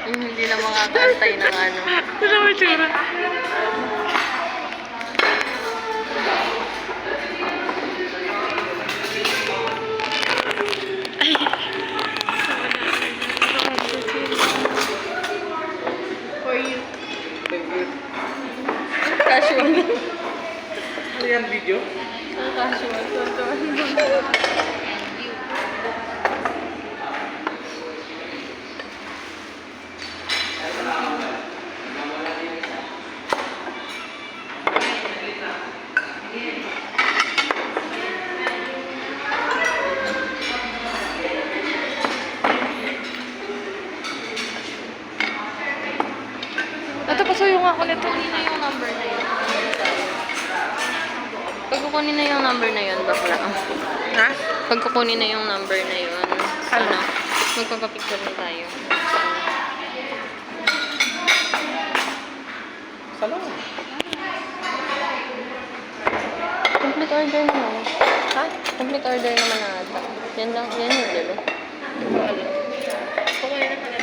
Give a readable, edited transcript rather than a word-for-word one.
Hindi na makakantay ng ano. Ano ba itsura? Ay! For you. Casual. Ano yan, video? Casual. Ito, pasuyo nga ako nito. Kukunin na yung number na yun. Pag kukunin na yung number na yun, bakla. Ha? Pag kukunin na yung number na yun, Ano? magpapapicture na tayo. Salong. Complete order naman. Ha? Complete order naman na ata. Yan lang, yan yung lalo. Kukunin na pala.